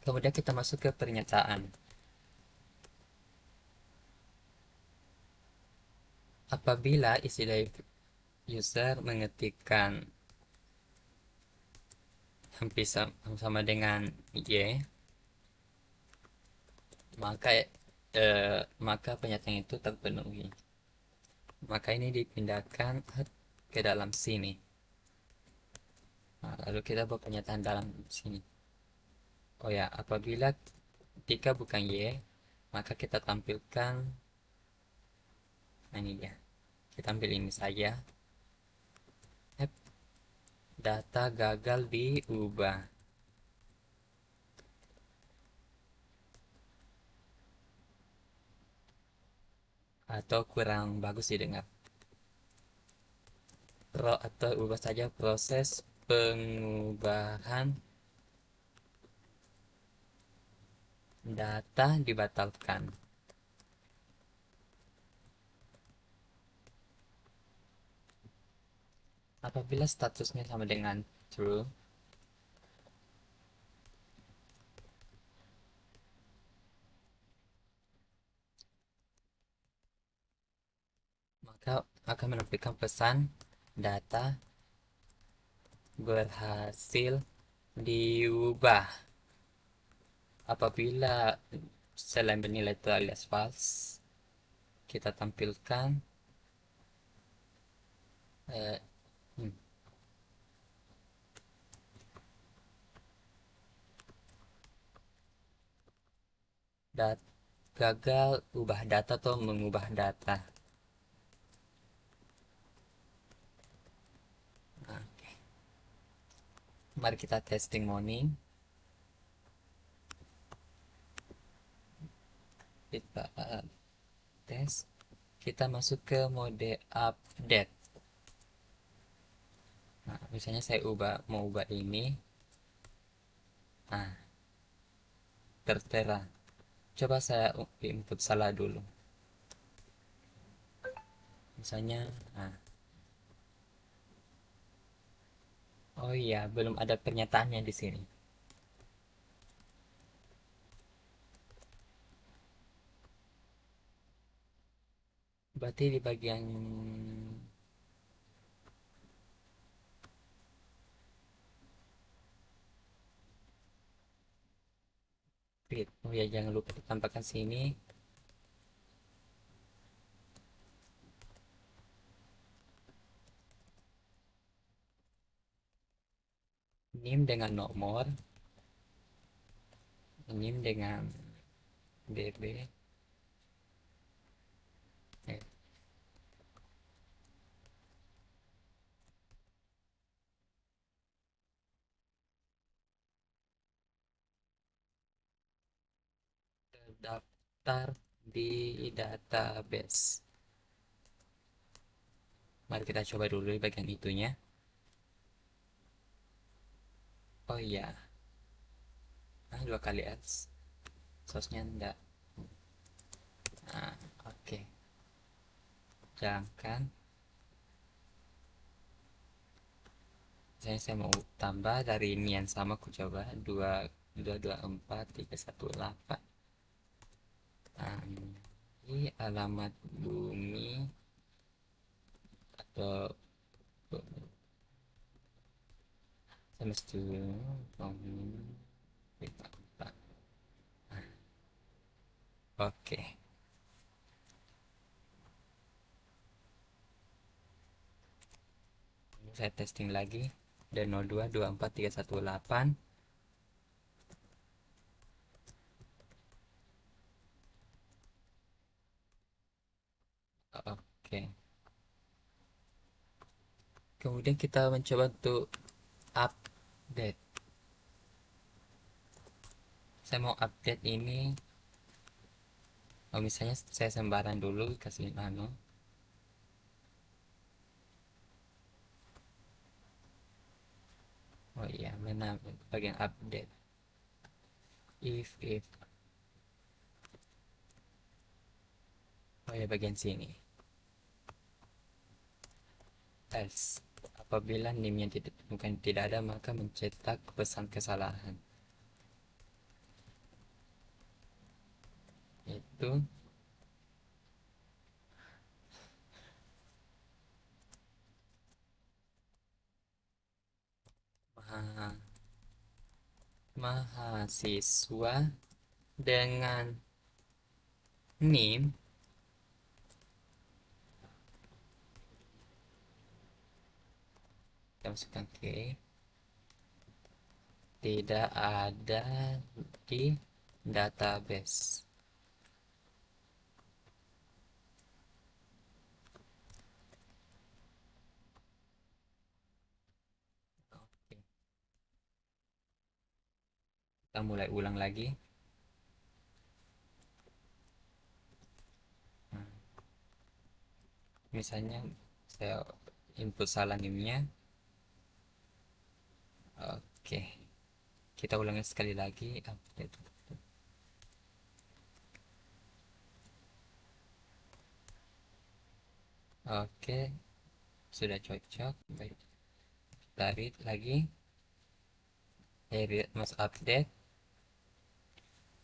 Kemudian kita masuk ke pernyataan. Apabila istilah user mengetikkan hampir sama dengan Y, maka maka pernyataan itu terpenuhi. Maka ini dipindahkan ke dalam sini. Nah, lalu kita buat pernyataan dalam sini. Oh ya, apabila ketika bukan Y, maka kita tampilkan, nah ini dia. Kita ambil ini saja. Data gagal diubah. Atau kurang bagus didengar. Atau ubah saja proses pengubahan data dibatalkan. Apabila statusnya sama dengan true, maka akan menampilkan pesan data berhasil diubah. Apabila selain bernilai true alias false, kita tampilkan eh, hmm, gagal ubah data atau mengubah data. Nah, mari kita testing morning. Kita tes. Kita masuk ke mode update. Nah, misalnya saya mau ubah ini. Nah, tertera. Coba saya input salah dulu. Misalnya, nah. Oh iya, belum ada pernyataannya di sini. Berarti di bagian Read. Oh ya, jangan lupa ditambahkan sini NIM dengan nomor, NIM dengan DB, eh, terdaftar di database. Mari kita coba dulu di bagian itunya. Oh iya, dua kali else. Sosnya enggak. Nah, oke. Jangan. Saya mau tambah dari ini yang sama, aku coba 2224 318. Ini alamat bumi atau semestinya oke. Saya testing lagi dan 0224318. Oke, kemudian kita mencoba untuk update. Saya mau update ini. Oh, misalnya saya sembarang dulu kasih nano. Oh iya, mana bagian update? If oh ya, bagian sini. Else, apabila NIM yang tidak bukan tidak ada, maka mencetak pesan kesalahan. Itu maha- mahasiswa dengan NIM, kita masukkan ke tidak ada di database. Oke, kita mulai ulang lagi. Nah, misalnya saya input salah NIM-nya. Oke, kita ulangi sekali lagi. Update. Oke, sudah cocok. Baik, tarik lagi. Mas update.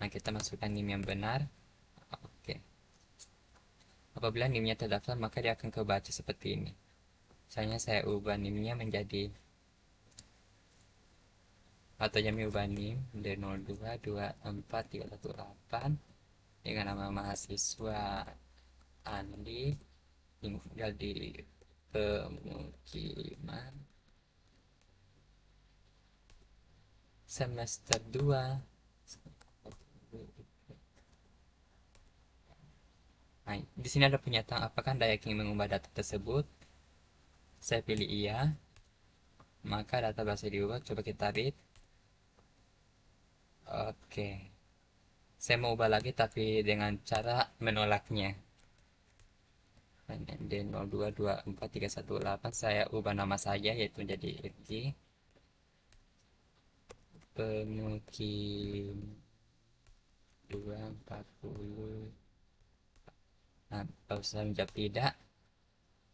Nah, kita masukkan NIM yang benar. Oke, apabila NIM-nya terdaftar, maka dia akan kebaca seperti ini. Misalnya saya ubah NIM-nya menjadi, atau jami ubah NIM dari 0224318 dengan nama mahasiswa Andi, tinggal di pemukiman semester 2. Nah, di sini ada pernyataan apakah Anda yakin mengubah data tersebut. Saya pilih iya, maka data berhasil diubah. Coba kita read. Oke, saya mau ubah lagi tapi dengan cara menolaknya. D 0224318 saya ubah nama saja, yaitu menjadi Irgi. Pemukim 240. Nah, kalau saya menjawab tidak,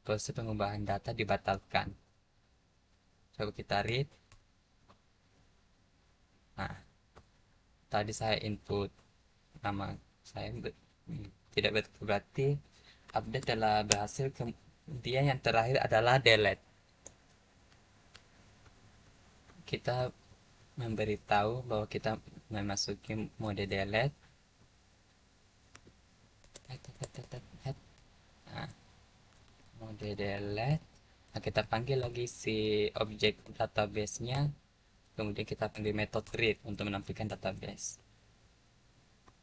proses pengubahan data dibatalkan. Coba kita read. Nah, tadi saya input nama saya tidak betul, berarti update telah berhasil. Kemudian yang terakhir adalah delete. Kita memberitahu bahwa kita memasuki mode delete. Nah, mode delete. Nah, kita panggil lagi si objek database-nya. Kemudian kita panggil metode read untuk menampilkan database.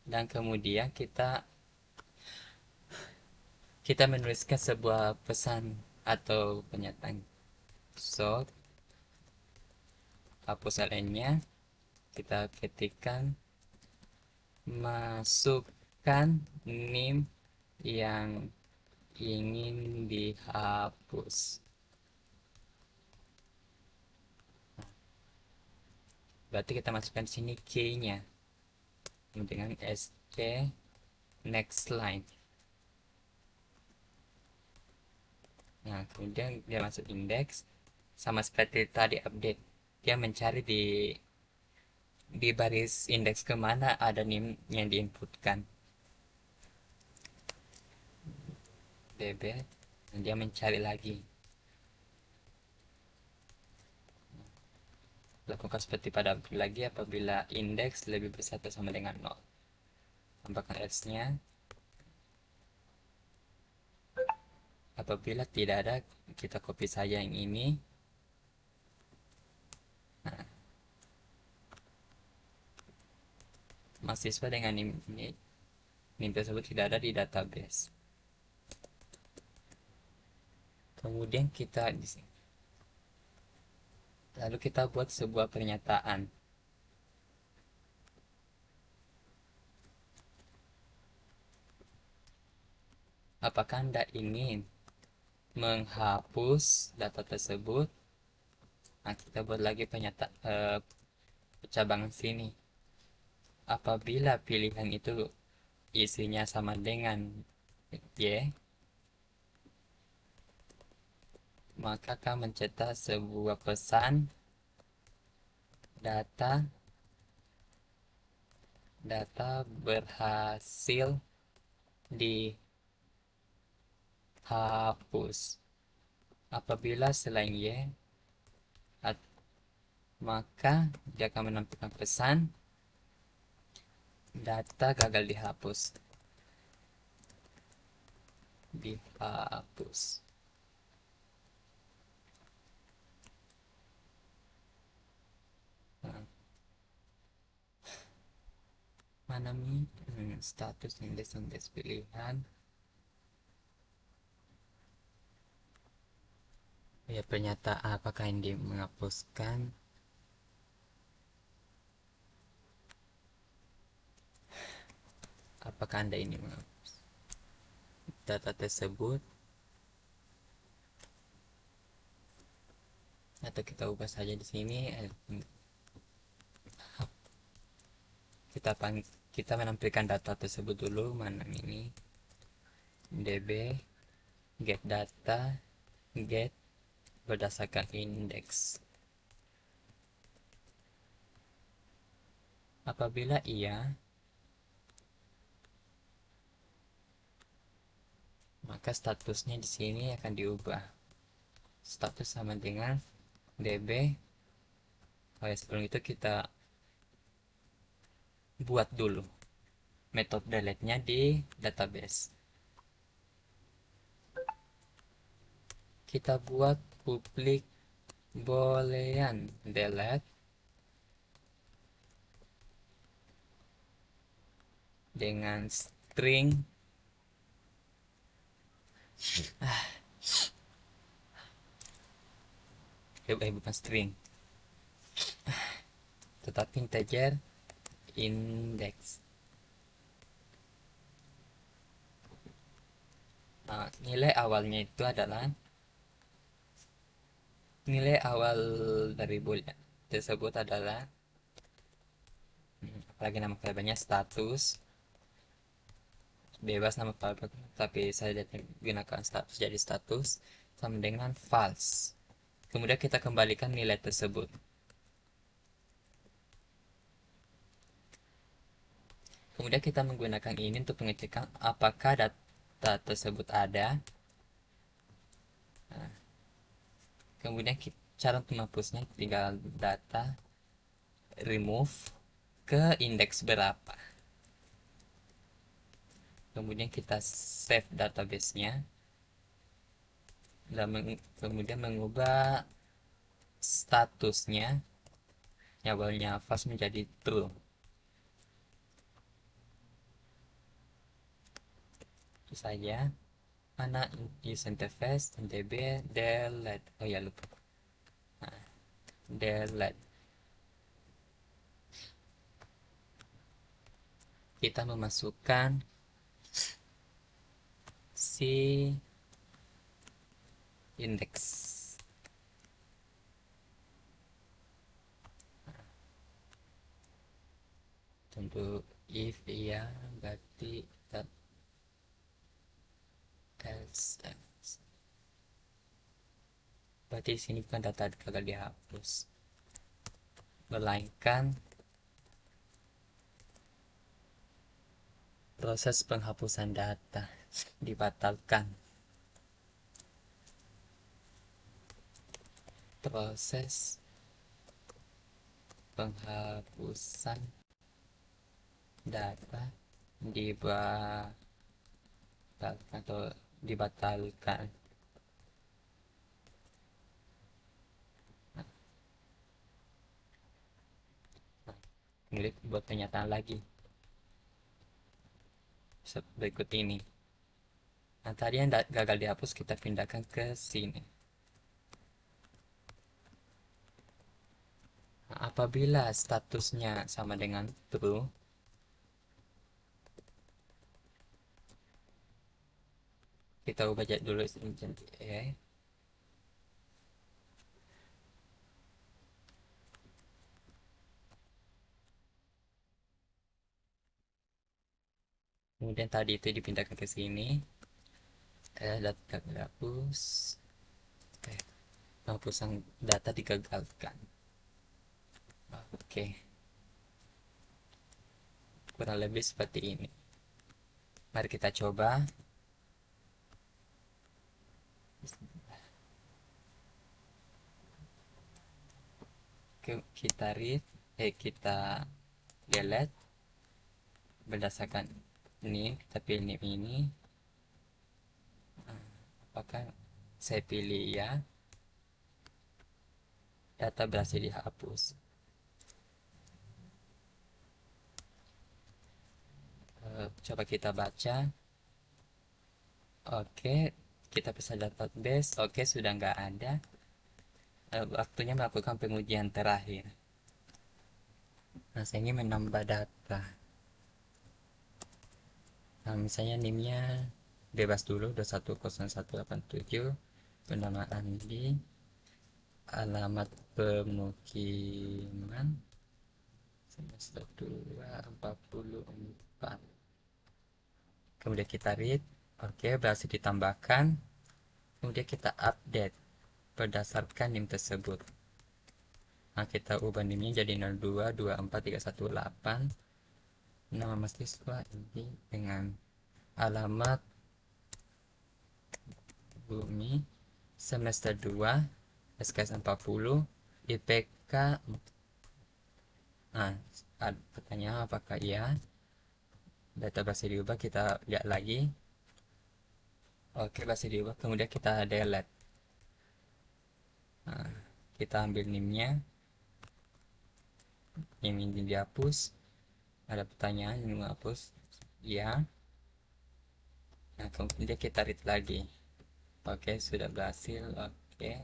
Dan kemudian kita menuliskan sebuah pesan atau pernyataan. So, hapus ln-nya. Kita ketikkan masukkan name yang ingin dihapus. Berarti kita masukkan di sini key-nya dengan sc next line. Nah, kemudian dia masuk indeks sama seperti tadi update. Dia mencari di baris indeks kemana ada name yang diinputkan. db, dan dia mencari lagi. Lakukan seperti pada lagi apabila indeks lebih besar atau sama dengan 0. Tambahkan else-nya. Apabila tidak ada, kita copy saja yang ini. Nah, mahasiswa dengan name tersebut tidak ada di database. Kemudian lalu kita buat sebuah pernyataan. Apakah Anda ingin menghapus data tersebut? Nah, kita buat lagi pernyataan cabangan sini. Apabila pilihan itu isinya sama dengan Y, maka akan mencetak sebuah pesan data berhasil dihapus. Apabila selain Y, maka dia akan menampilkan pesan data gagal dihapus. Nah, mana nih status indeks pilihan. Ya, pernyataan apakah yang menghapuskan. Apakah Anda ini menghapus data tersebut, atau kita ubah saja di sini. Kita menampilkan data tersebut dulu. Mana ini db get data get berdasarkan indeks. Apabila iya, maka statusnya di sini akan diubah. Status sama dengan db. Sebelum itu kita buat dulu metode delete-nya di database. Kita buat public boolean delete dengan string bukan string, tetapi integer index. Nah, nilai awalnya itu adalah nilai awal dari boolean tersebut adalah apalagi nama variabelnya status, bebas nama variabel, tapi saya gunakan status, jadi status sama dengan false. Kemudian kita kembalikan nilai tersebut. Kemudian kita menggunakan ini untuk mengecekkan apakah data tersebut ada. Nah, kemudian cara untuk menghapusnya tinggal data remove ke indeks berapa. Kemudian kita save database-nya dan kemudian mengubah statusnya yang awalnya false menjadi true. Itu saja. Mana use interface ndb delete. Oh ya, lupa. Nah, delete. Kita memasukkan si indeks. Tentu if iya berarti else. Berarti di sini bukan data gagal dihapus, melainkan proses penghapusan data dibatalkan. Proses penghapusan data dibatalkan atau dibatalkan. Klik buat pernyataan lagi berikut ini. Nah, tadi yang gagal dihapus kita pindahkan ke sini. Nah, apabila statusnya sama dengan true, kita ubah dulu jadi kemudian tadi itu dipindahkan ke sini. Data dihapus. Penghapusan data digagalkan. Oke, kurang lebih seperti ini. Mari kita coba. Kita read, kita delete berdasarkan ini. Kita pilih ini. Apakah saya pilih ya? Data berhasil dihapus. Coba kita baca. Oke, kita bisa database. Oke, sudah nggak ada. Waktunya melakukan pengujian terakhir. Nah, saya ingin menambah data. Nah, misalnya NIM-nya bebas dulu 210187, bernama Andi, alamat pemukiman semester 244. Kemudian kita read. Oke, berhasil ditambahkan. Kemudian kita update berdasarkan NIM tersebut. Nah, kita ubah NIM-nya jadi 0224318. Nama mahasiswa ini dengan alamat Bumi semester 2 SKS 40 IPK. Nah, pertanyaan apakah iya? Data base diubah, kita lihat lagi. Oke, base diubah, kemudian kita delete. Nah, kita ambil NIM-nya. NIM ini dihapus. Ada pertanyaan yang menghapus? Ya. Nah, kemudian kita read lagi. Oke, sudah berhasil. Oke.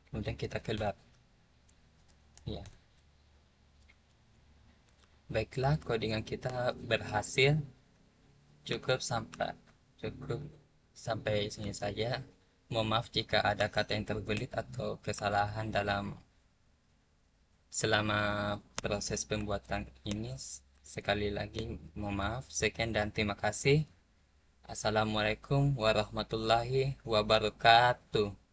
Kemudian kita keluar. Ya. Baiklah, codingan kita berhasil. Cukup sampai sini saja. Mohon maaf jika ada kata yang terbelit atau kesalahan selama proses pembuatan ini. Sekali lagi mohon maaf. Sekian dan terima kasih. Assalamualaikum warahmatullahi wabarakatuh.